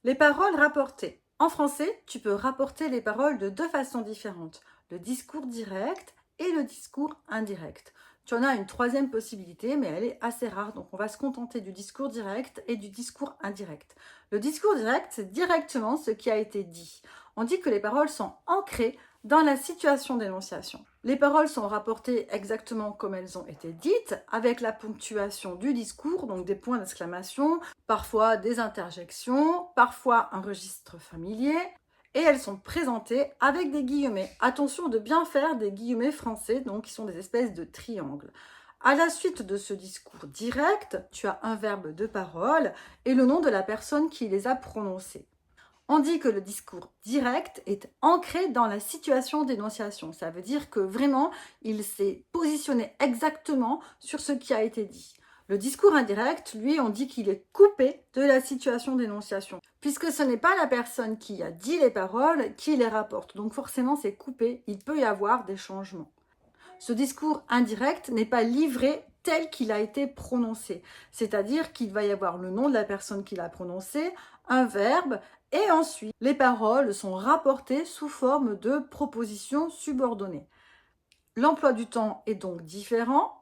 Les paroles rapportées. En français, tu peux rapporter les paroles de deux façons différentes, le discours direct et le discours indirect. Tu en as une troisième possibilité, mais elle est assez rare, donc on va se contenter du discours direct et du discours indirect. Le discours direct, c'est directement ce qui a été dit. On dit que les paroles sont ancrées dans la situation d'énonciation. Les paroles sont rapportées exactement comme elles ont été dites, avec la ponctuation du discours, donc des points d'exclamation, parfois des interjections, parfois un registre familier, et elles sont présentées avec des guillemets. Attention de bien faire des guillemets français, donc qui sont des espèces de triangles. À la suite de ce discours direct, tu as un verbe de parole et le nom de la personne qui les a prononcés. On dit que le discours direct est ancré dans la situation d'énonciation. Ça veut dire que vraiment, il s'est positionné exactement sur ce qui a été dit. Le discours indirect, lui, on dit qu'il est coupé de la situation d'énonciation, puisque ce n'est pas la personne qui a dit les paroles qui les rapporte. Donc forcément, c'est coupé, il peut y avoir des changements. Ce discours indirect n'est pas livré tel qu'il a été prononcé. C'est-à-dire qu'il va y avoir le nom de la personne qui l'a prononcé, un verbe, et ensuite les paroles sont rapportées sous forme de propositions subordonnées. L'emploi du temps est donc différent.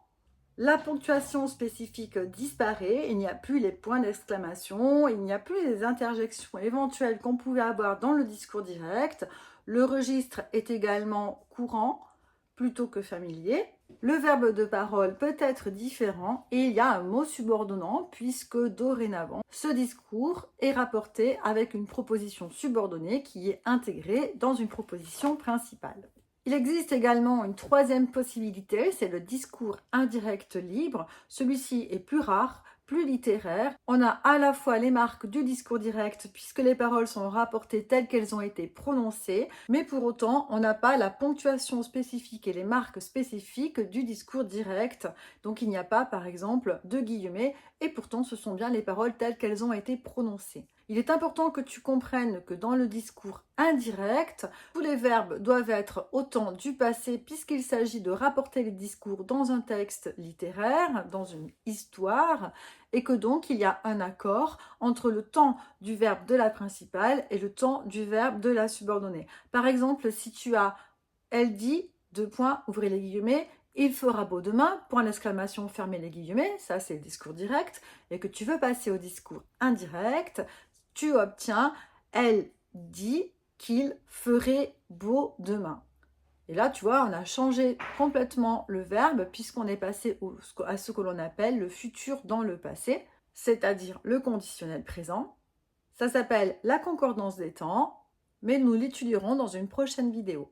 La ponctuation spécifique disparaît, il n'y a plus les points d'exclamation, il n'y a plus les interjections éventuelles qu'on pouvait avoir dans le discours direct. Le registre est également courant plutôt que familier. Le verbe de parole peut être différent et il y a un mot subordonnant puisque dorénavant, ce discours est rapporté avec une proposition subordonnée qui est intégrée dans une proposition principale. Il existe également une troisième possibilité, c'est le discours indirect libre. Celui-ci est plus rare, plus littéraire. On a à la fois les marques du discours direct puisque les paroles sont rapportées telles qu'elles ont été prononcées, mais pour autant, on n'a pas la ponctuation spécifique et les marques spécifiques du discours direct. Donc il n'y a pas, par exemple, de guillemets, et pourtant ce sont bien les paroles telles qu'elles ont été prononcées. Il est important que tu comprennes que dans le discours indirect, tous les verbes doivent être au temps du passé puisqu'il s'agit de rapporter les discours dans un texte littéraire, dans une histoire, et que donc il y a un accord entre le temps du verbe de la principale et le temps du verbe de la subordonnée. Par exemple, si tu as « elle dit », deux points, ouvrez les guillemets, il fera beau demain, point d'exclamation, fermez les guillemets, ça c'est le discours direct, et que tu veux passer au discours indirect, tu obtiens « elle dit qu'il ferait beau demain ». Et là, tu vois, on a changé complètement le verbe puisqu'on est passé à ce que l'on appelle le futur dans le passé, c'est-à-dire le conditionnel présent. Ça s'appelle la concordance des temps, mais nous l'étudierons dans une prochaine vidéo.